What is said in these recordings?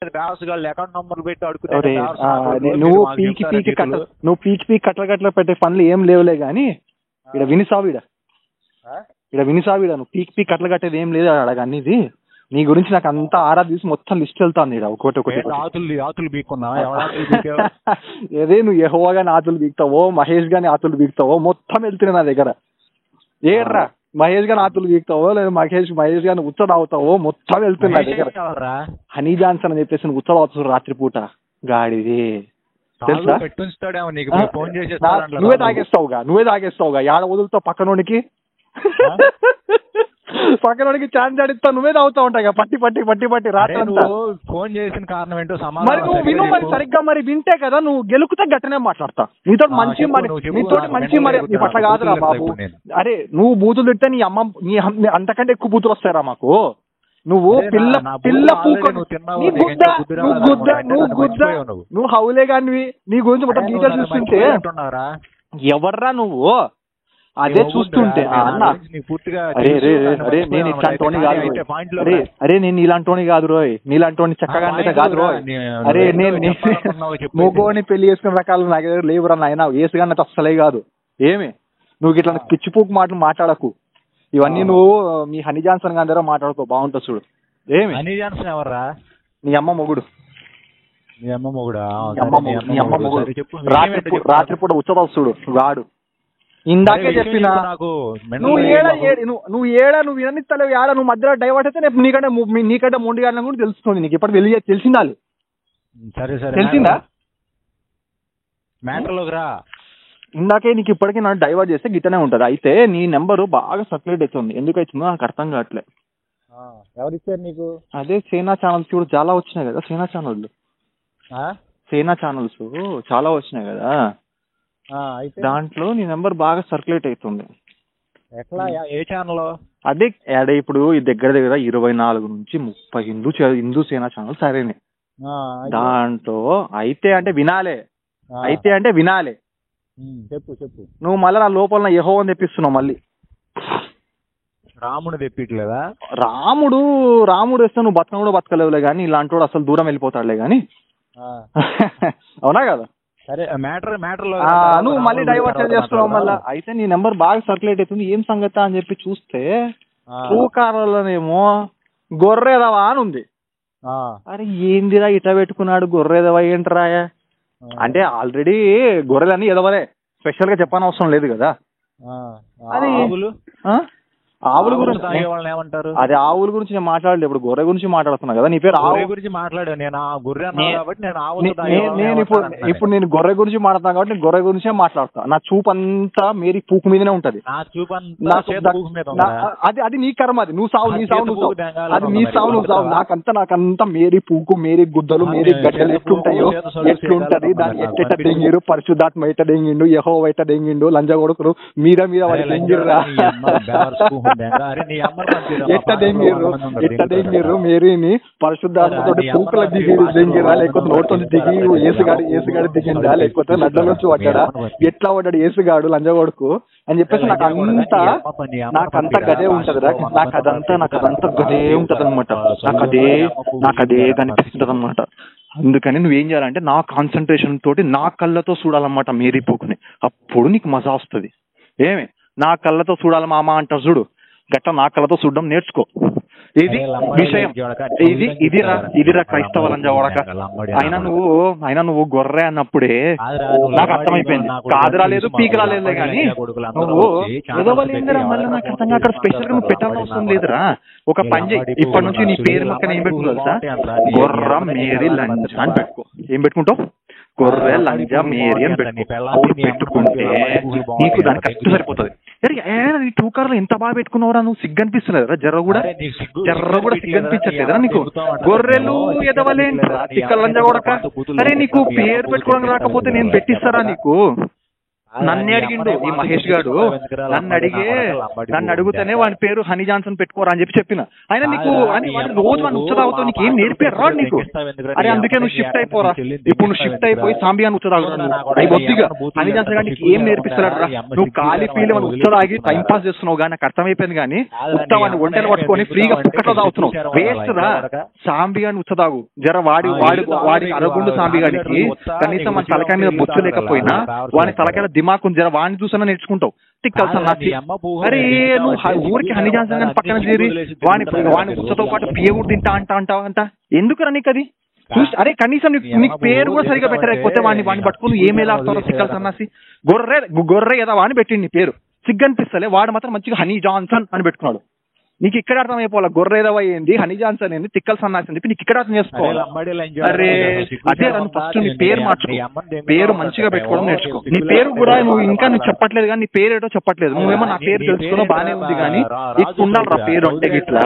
Account number పెట్టి నువ్వు పీకి కట్ల పెట్టే పనులు ఏం లేవులే గానీ ఇక్కడ వినిసావిడ నువ్వు పీకి కట్ల కట్టేది ఏం లేదు అడగ అన్నిది. నీ గురించి నాకు అంతా ఆరా తీసి మొత్తం లిస్ట్ వెళ్తాను ఇక్కడ ఒకటి అదే నువ్వు యెహోవా గాని ఆతులు బీక్తావో మహేష్ గాని ఆతులు బీక్తావో మొత్తం వెళ్తున్నాయి నా దగ్గర. ఏడ్రా మహేష్ గాని ఆతులు బీక్తావో లేదా మహేష్ గాని ఉచ్చ అవుతావో మొత్తం వెళ్తున్నా దగ్గర. హనీ జాన్సన్ అని చెప్పేసి నువ్వు ఉచ్చ అవుతావు రాత్రిపూట గాడిది తెలుసా? నువ్వే తాగేస్తావుగా యాడ వదులుతావు పక్కనోడికి ఛాన్స్ అడిస్తావు నువ్వే తాగుతా ఉంటాయి పట్టి రాత్రి ఫోన్ చేసిన కారణం ఏంటో మరి నువ్వు విను మరి సరిగ్గా మరి వింటే కదా నువ్వు గెలుకుతే గట్టనే మాట్లాడతా. నీతో మంచి మరి నీ పట్ల కాదురా బాబు. అరే నువ్వు బూతులు తిడితే నీ అమ్మ అంతకంటే ఎక్కువ బూతులు వస్తాయరా మాకు. నువ్వు పిల్ల నువ్వు హౌలే గానివి. నీ గురించి మొత్తం డీటెయిల్స్ చూస్తుంటే ఎవర్రా నువ్వు అదే చూస్తుంటే నేను ఇట్లాంటి కాదు. నేను ఇలాంటి కాదు రోయ్, నీలాంటి చక్కగా కాదు రోయ్. అరే నేను మూగోని పెళ్లి చేసుకున్న రకాలు నా దగ్గర లేవురా నాయన. వేసుగా అస్సలే కాదు. ఏమి నువ్వు ఇట్లా పిచ్చిపూకు మాటలు మాట్లాడకు. ఇవన్నీ నువ్వు మీ హనీ జాన్సన్ గారి దగ్గర మాట్లాడుకో బాగుంటుంది చూడు. ఏమి హనీ జాన్సన్ ఎవర్రా? నీ అమ్మ మొగుడు. రాత్రిపూట ఉచ్చతా చూడు వాడు. ఇందాకే చెప్పినా నువ్వు విననిస్తలేవు ఏడా. నువ్వు మధ్యలో డైవర్ట్ అయితే నీకంటే మొండి గారిని కూడా తెలుస్తుంది. నీకు ఇప్పటికి తెలిసిందాలి. తెలిసిందా? ఇందాకే నీకు ఇప్పటికీ నన్ను డైవర్ట్ చేస్తే గిట్టనే ఉంటది. అయితే నీ నెంబరు బాగా సర్క్యులేట్ అవుతుంది. ఎందుకు అవుతుందో నాకు అర్థం కావట్లేదు. ఎవరిచ్చారు నీకు? అదే సేనా ఛానల్స్ కూడా చాలా వచ్చినాయి కదా. సేనా ఛానల్స్ చాలా వచ్చినాయి కదా. దాంట్లో నీ నెంబర్ బాగా సర్క్యులేట్ అవుతుంది. ఏ ఛానల్? అదే ఇప్పుడు ఈ దగ్గర 24 నుంచి 30 హిందూ సేనా ఛానల్ సరేనే. దాంట్లో అయితే అంటే వినాలే. చెప్పు. నువ్వు మళ్ళీ నా లోపల యెహోవాని తెప్పిస్తున్నావు. మళ్ళీ రాముడు తెప్పిట్లేదా? రాముడు వస్తే నువ్వు బతకను కూడా బతకలేవులే కానీ ఇలాంటి వాడు అసలు దూరం వెళ్ళిపోతాడులే కానీ. అవునా కదా? సరే మ్యాటర్ నువ్వు మళ్ళీ డైవర్ట్ చేస్తున్నావు మళ్ళీ. అయితే నీ నెంబర్ బాగా సర్క్యులేట్ అవుతుంది. ఏం సంగతి అని చెప్పి చూస్తే ట్రూ కాలర్లోనేమో గొర్రెదవా అని ఉంది. అరే ఏందిరా ఇట్లా పెట్టుకున్నాడు గొర్రెదవా ఏంటరా అంటే ఆల్రెడీ గొర్రెలని ఎదవలే స్పెషల్ గా చెప్పని అవసరం లేదు కదా. అది ఆవుల గురించి ఏమంటారు? అదే ఆవుల గురించి నేను మాట్లాడలేదు. ఇప్పుడు గొర్రె గురించి మాట్లాడుతున్నా కదా. నీ పేరు ఆవు గురించి మాట్లాడాను నేను. ఇప్పుడు నేను గొర్రె గురించి మాట్లాడుతాను కాబట్టి నేను గొర్రె గురించే మాట్లాడతా. నా చూపు అంతా మేరీ పూకు మీదనే ఉంటది. అది నీ కర్మ. అది నువ్వు సావు అది నీ సావు నువ్వు సావు. నాకంతా మేరీ పూకు మేరీ గుద్దలు మేరీ గడ్డలు ఎట్లుంటాయో ఎట్లుంటది దాన్ని ఎట్ట దెంగిరు. పరిశుద్ధాత్మ ఎట్ట దెంగిండు, యెహోవా ఎట్ట దెంగిండు, లంజ కొడుకులు మీద వాడి దెంగిర్రా ఎట్ట దెంగిర్రు మేరీని పరిశుద్ధాత్మతో పూకల దిగి దెంగిరా లేకపోతే నోట్తో దిగి ఏసుగాడు దిగిందా లేకపోతే నడ్ల నుంచి పడ్డా ఎట్లా పడ్డాడు ఏసుగాడు లంజ కొడుకు అని చెప్పేసి నాకంతా గదే ఉంటదిరా. నాకదంతా గదే ఉంటది అనమాట. నాకదే కనిపిస్తుంటది అనమాట. అందుకని నువ్వేం చేయాలంటే నా కాన్సన్ట్రేషన్ తోటి నా కళ్ళతో చూడాలన్నమాట మేరీ పూకుని. అప్పుడు నీకు మజా వస్తుంది. ఏమి నా కళ్ళతో చూడాలి మామ అంటారు చూడు. గట్ట నా కళ్ళతో చూడడం నేర్చుకో. ఇది విషయం. ఇదిరా క్రైస్తవ లంజవాడక. అయినా నువ్వు గొర్రె అన్నప్పుడే నాకు అర్థమైపోయింది. కాదు రాలేదు పీకి రాలేదులే కానీ నువ్వు ఎదవలేదురా. మళ్ళీ నాకు అర్థంగా అక్కడ స్పెషల్ గా నువ్వు పెట్టాల్సిన అవసరం లేదురా. ఒక పని చేయి. ఇప్పటి నుంచి నీ పేరు మొక్కన ఏం పెట్టుకుంటావు తెలుసా? గొర్ర మేరీ లంజ అని పెట్టుకో. ఏం పెట్టుకుంటావు? గొర్రె లంజ మేరీ అని పెట్టుకుంటే నీకు దానికి కరెక్ట్ సరిపోతుంది. ఈ టూ కార్లో ఎంత బాగా పెట్టుకున్నావురా నువ్వు. సిగ్గు అనిపిస్తలేదురా? జర్ర కూడా సిగ్గు అనిపించట్లేదురా నీకు? గొర్రెలు ఎదవలేంట్రా తిక్క లంజ కొడక. అరే నీకు పేరు పెట్టుకోవడానికి రాకపోతే నేను పెట్టిస్తారా నీకు? నన్నే అడిగిండు ఈ మహేష్ గారు. నన్ను అడిగితేనే వాడి పేరు హనీ జాన్సన్ పెట్టుకోరా అని చెప్పిన. ఆయన నీకు రోజు వాడిని ఉచ్చదాగుతావు, నీకు ఏం నేర్పారా నీకు? అరే అందుకే నువ్వు షిఫ్ట్ అయిపోరా, ఇప్పుడు నువ్వు షిఫ్ట్ అయిపోయి సాంబియాన్ని ఉచ్చదాగుతావు. అవి బొద్దిగా హనీ జాన్సన్ గారు నీకు ఏం నేర్పిస్తారా? నువ్వు ఖాళీ ఫీల్ అని ఉచ్చదాగి టైం పాస్ చేస్తున్నావు కానీ నాకు అర్థమైపోయింది. కానీ ఉత్తవాన్ని ఒంటెలు పట్టుకొని ఫ్రీగా పుక్కట్లో తాగుతున్నావు, వేస్ట్ రా. సాంబియాన్ని ఉచ్చదాగు జర. వాడి అరగుండు సాంబిగానికి కనీసం మన తలకాయ మీద బొచ్చు లేకపోయినా వాని తలకాయ దిమాకు జర వాడిని చూసినా నేర్చుకుంటావు. తిక్కల్ సన్నాసి. అరే నువ్వు ఊరికి హనీ జాన్సన్ గారిని పక్కన చేరి వాని ఉచ్చతో పాటు బియ్య కూడా తింటా అంట ఎందుకురా నీకు అది? అరే కనీసం నీకు పేరు కూడా సరిగా పెట్టలేకపోతే వాడిని పట్టుకుని ఏమేలా ఆడుతారో తిక్కల్ సన్నాసి. గొర్రె ఏదా అని పెట్టింది నీ పేరు, సిగ్గనిపిస్తలే. వాడు మాత్రం మంచిగా హనీ జాన్సన్ అని పెట్టుకున్నాడు. నీకు ఇక్కడ అర్థం అయిపోవాలి గొర్రెదవ ఏంది, హనీ జాన్సన్ ఏంది, తిక్కల్ సన్నాసి అని చెప్పి నీకు ఇక్కడ అర్థం చేసుకోవాలి. అరే అదే ఫస్ట్ నీ పేరు మార్చుకో, పేరు మంచిగా పెట్టుకోవడం నేర్చుకో. నీ పేరు కూడా నువ్వు చెప్పట్లేదు కానీ నీ పేరు ఏటో చెప్పట్లేదు. నువ్వేమో నా పేరు తెలుసుకున్నావు బానే ఉంది కానీ ఇట్లా ఉండాలరా పేరు అంటే ఇట్లా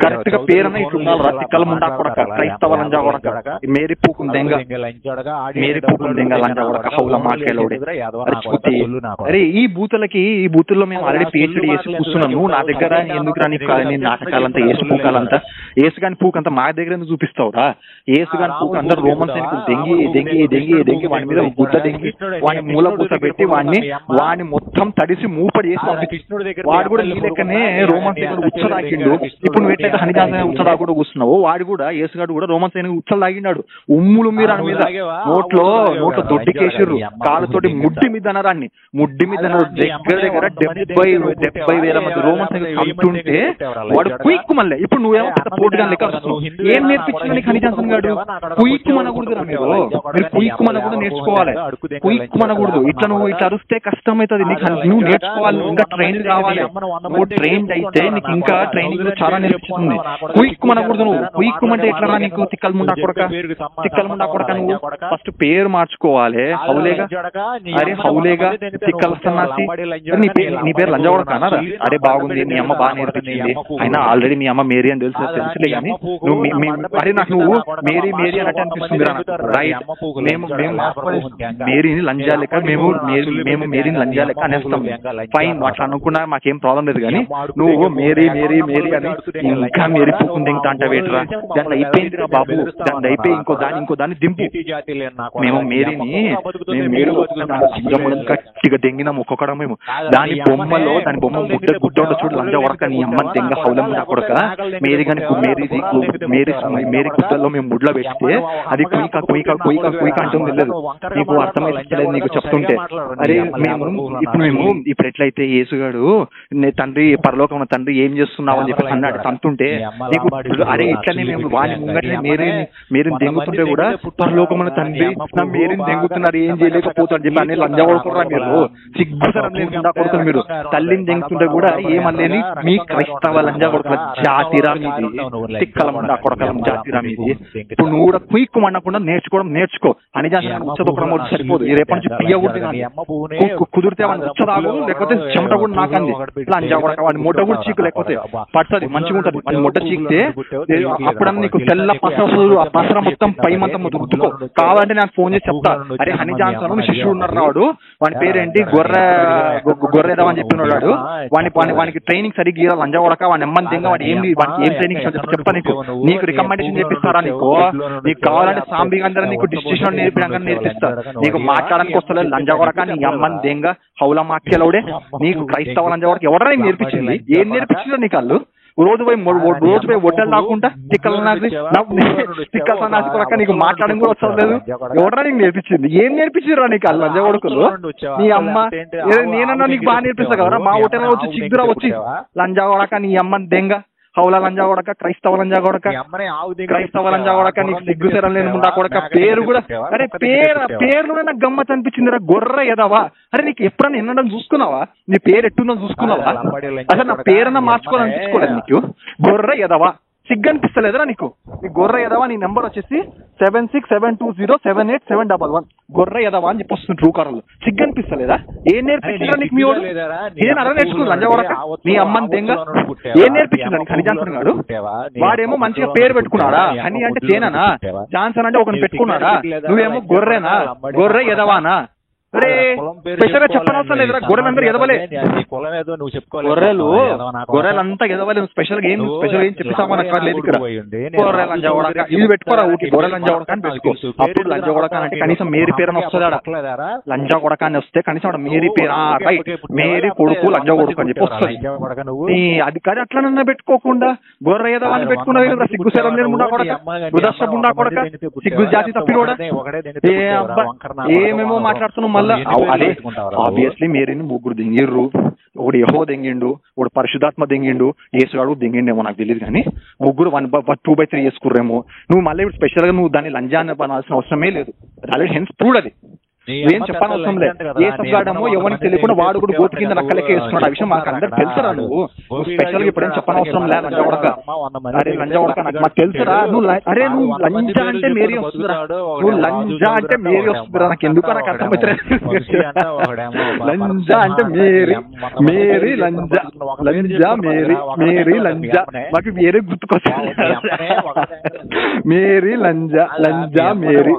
కరెక్ట్ గా పేరు అన్న ఇట్లా ఉండాలరా. తిక్కల ముండా కొడక, క్రైస్తవ లంజా కొడక, మేరీ పూకుందెంగ లంజా కొడక, హౌల మాటలోడే. అరే ఈ బూతుల్లో మేము ఆల్రెడీ పిహెచ్డి చేసి కూర్చున్నాం. నువ్వు నా దగ్గర ఎందుకు రాని నాటకాలంతా ఏసు పూకాలంతా ఏసు గాని పూకంతా మా దగ్గర చూపిస్తావురా? ఏసు గాని పూక అందరు రోమన్ సైనికులు దెంగి వాడి మీద గుడ్డ దెంగి వాడిని మూల పూస పెట్టి వాడిని మొత్తం తడిసి మూపడి చేసి వాడు కూడా నీ లెక్కనే రోమన్ సైనికుడు ఉచ్చ తాగిండు. ఇప్పుడు నువ్వు ఎట్లయితే హనీ జాన్సన్ ఉచ్చ తాగుడు కూర్చున్నావు, వాడు కూడా ఏసుగాడు కూడా రోమన్ సైనికుడు ఉచ్చలు తాగినాడు. ఉమ్ములు మీరు అని మీద నోట్లో దొడ్డికేసిర్రు, కాళ్ళతోటి ముడ్డి మీద అనరాన్ని, ముడ్డి మీద దగ్గర 70,000 మంది రోమన్ సైనికులు వాడు కుయిక్కు మళ్ళీ. ఇప్పుడు నువ్వేమో పెద్ద పోటుగా లెక్క ఏం నేర్పించిన నీకు హనీ జాన్సన్ గారు? కుయిక్కు మనకూడదు, మీరు కుయిక్కు మనకూడదు నేర్చుకోవాలి. కుయిక్కు మనకూడదు. ఇట్లా నువ్వు ఇట్లా అరిస్తే కష్టం అవుతుంది నీకు. నువ్వు నేర్చుకోవాలి, ఇంకా ట్రైన్ కావాలి. నువ్వు ట్రైన్ అయితే నీకు ఇంకా ట్రైనింగ్ చాలా నేర్పిస్తుంది. కుయిక్కు మనకూడదు. నువ్వు కుయిక్కు అంటే ఎట్లా నీకు? తిక్కల ముండా కొడక నువ్వు ఫస్ట్ పేరు మార్చుకోవాలి. హౌలేగా, అరే హౌలేగా తిక్కల సన్నాసి. నీ పేరు లంజా కొడక. అరే బాగుంది, మీ అమ్మ బాగా నేర్పించింది. అయినా ఆల్రెడీ మీ అమ్మ మేరీ అని తెలుసులే కానీ అరే నాకు నువ్వు మేరీ అన్నట్టు అనిపిస్తుంది. రైట్, మేము మేరీని లంజా లెక్క మేము మేరీని లంజా లెక్క అనేస్తాం. ఫైన్, అట్లా అనుకున్నా మాకేం ప్రాబ్లం లేదు. కానీ నువ్వు మేరీ అని ఇంకా మేరీ పూకుంది ఇంకా అంట వేటరా. దాంట్లో అయిపోయిందిరా బాబు, దాంట్లో అయిపోయి ఇంకో దాన్ని దింపు. మేము మేరీని గట్టిగా దెంగినాము ఒక్కొక్కడం. మేము దాని బొమ్మ గుడ్డ ఉండ చూడు లంజా వరక నీ అమ్మ దెంగ హౌలం కొడక. మేరీ కానీ మేరీ కుట్టల్లో మేము ముడ్లో పెడితే అది కుయిక అంటుంది లేదు. నీకు అర్థమైతలేదు నీకు చెప్తుంటే. అరే ఇప్పుడు ఎట్లయితే యేసుగాడు తండ్రి పరలోకం తండ్రి ఏం చేస్తున్నావు అని చెప్పి అన్నాడు తంతుంటే నీకు అరే ఇట్లనే మేము వాని ముంగట్నే మేరీని దెంగుతుంటే కూడా పరలోకమైన తండ్రి నా మేరీని దెంగుతున్నారు ఏం చేయలేకపోతాడు చెప్పి అన్ని లంజా కొడుకురా మీరు. సిగ్గుతరం లేకుండా కొడుకుని మీరు. తల్లిని దెంగుతుంటే కూడా ఏమనలేని మీ క్రైస్తవ లంజా కొడుకుల జాతిరా మీది, తిక్కల ముండా కొడకలం జాతిరా మీది. ఇప్పుడు నువ్వు కూడా కుయిక్కు అనకుండా నేర్చుకో. హనీ జాన్సన్ ఉచ్చదొక్కడం వచ్చి సరిపోదు. రేపటి నుంచి పియ్య కూడా కుదిరితే వాడిని ఉచ్చదాగు, లేకపోతే చెమట కూడా నాకంది లంజా కొడక. వాడి మొట్ట కూడా చీకు లేకపోతే పడుతుంది, మంచిగా ఉంటుంది. వాడి మొట్ట చీకితే అప్పుడన్నా నీకు తెల్ల పసర మొత్తం పై మొత్తం రుద్దుకో. కావాలంటే నాకు ఫోన్ చేసి చెప్తా. అరే హనీ జాన్సన్ శిష్యుడు ఉన్నారు రాడు, వాడి పేరేంటి గొర్రెదామని చెప్పి ఉన్నాడు. వానికి ట్రైనింగ్ సరిగ్గా లంజా కొడక. వాడి నెమ్మది దింగ వాడు ఏం ట్రైనింగ్ చెప్పా నీకు రికమెండేషన్ చేపిస్తారా? నీకు కావాలంటే సాంబి అందరూ నీకు డిస్టిషన్ నేర్పిస్తా. నీకు మాట్లాడడానికి వస్తలేదు లంజా కొడక. నీ అమ్మని దెంగ హౌల మాట్యలోడే. నీకు క్రైస్తవ లంజా కొడక ఎవరైనా నీకు నేర్పించింది? ఏం నేర్పించిందో నీకు వాళ్ళు? రోజు పోయి ఒడ్డలు రాకుండా తిక్కల సన్నాసి కొడక. నీకు మాట్లాడడం కూడా వస్తలేదు. ఎవరైనా నీకు నేర్పించింది? ఏం నేర్పించారా నీకు వాళ్ళు లంజా కొడుకులు? నీ అమ్మ నేనన్నా నీకు బాగా నేర్పిస్తా కదా. మా ఒడ్డలో వచ్చి చిగ్గురా వచ్చి లంజా కొడక నీ అమ్మని దెంగ హౌలా లంజా కొడక, క్రైస్తవ లంజా కొడక, నీకు సిగ్గుసరం లేని ముండా కొడక. పేరు కూడా అరే పేరు నాకు గమ్మత్ అనిపించిందిరా. గొర్రె ఎదవా. అరే నీకు ఎప్పుడన్నా ఎన్నడం చూసుకున్నావా? నీ పేరు ఎట్టుందో చూసుకున్నావా? అసలు నా పేరన్నా మార్చుకోవాలనిపించుకోలేదు నీకు? గొర్రె ఎదవా. సిగ్గనిపిస్తలేదురా నీకు? నీ గొర్రె ఎదవా. నీ నెంబర్ వచ్చేసి 7672078711. గొర్రె ఎదవా అని చెప్పి వస్తుంది ట్రూ కాలర్లో. సిగ్గనిపిస్తలేదా? ఏం నేర్పించారా నీకు? మీ వాడు నేను అలా నేర్చుకున్నాను లంజా కొడక. నీ అమ్మని దెంగ ఏం నేర్పించిందా నీకు హనీ జాన్సన్ గాడు? వాడేమో మంచిగా పేరు పెట్టుకున్నాడా? హనీ అంటే తేనా, జాన్సన్ అంటే ఒకరిని పెట్టుకున్నాడా? నువ్వేమో గొర్రెనా? గొర్రె ఎదవానా? అరే స్పెషల్ గా చెప్పనవసరం లేదురా, గొర్రెలందరూ ఎదవలే. గొర్రెలంతా ఎదవలే, స్పెషల్ గా ఏం చెప్పిస్తామని అక్కడ లేదు ఇక్కడ. గొర్రె లంజా కొడక ఇవి పెట్టుకోరా, ఊరికి గొర్రె లంజా కొడక అని పెట్టుకో. అప్పుడు లంజా కొడక అంటే కనీసం మేరీ పేరు అని వస్తుంది. ఆడ లంజా కొడక అని వస్తే కనీసం ఆడ మేరీ పేరు, రైట్ మేరీ కొడుకు లంజా కొడుకు అని చెప్పి వస్తుంది. అది కానీ అట్లనన్నా పెట్టుకోకుండా గొర్రె ఎదవని పెట్టుకున్నావు. సిగ్గు శరం లేని ముండా కొడక, గుదస్తముండా కొడక, సిగ్గు జాతి తప్పినోడా. ఏమేమో మాట్లాడుతున్నావు మళ్ళా. అదే ఆబ్వియస్లీ మేరీని ముగ్గురు దింగిర్రు. ఒకడు యెహోవా దెంగిండు, ఒకడు పరిశుద్ధాత్మ దెంగిండు, యేసుగాడు దెంగిండేమో నాకు తెలియదు. కానీ ముగ్గురు 1/2/3 వేసుకుర్రేమో. నువ్వు మళ్ళీ ఇప్పుడు స్పెషల్ గా నువ్వు దాన్ని లంజా అనాల్సిన అవసరమే లేదు. ఆల్రెడీ హెన్స్ ప్రూవ్డ్ అది, ఏం చెప్పనవసరం లేదు. ఏసగాడమో ఎవరికి తెలియకుండా వాడు కూడా గోతి కింద నక్కలెక్క వేసుకున్నాడు. ఆ విషయం మాకు అందరికి తెలుసురా. నువ్వు స్పెషల్ గా ఇప్పుడేం చెప్పనవసరం లేదు. లంజా కొడక, అరే లంజా కొడక నాకు తెలుసురా. అరే నువ్వు లంజా అంటే మేరీ వస్తుందిరా, నువ్వు లంజా అంటే మేరీ వస్తుందిరా. నాకు ఎందుకో నాకు అర్థమవుతుంది. లంజా అంటే మేరీ, మేరీ లంజా, లంజా మేరీ, మేరీ లంజా. మాకు వేరే గుర్తుకొచ్చింది. మేరీ లంజా, లంజా మేరీ.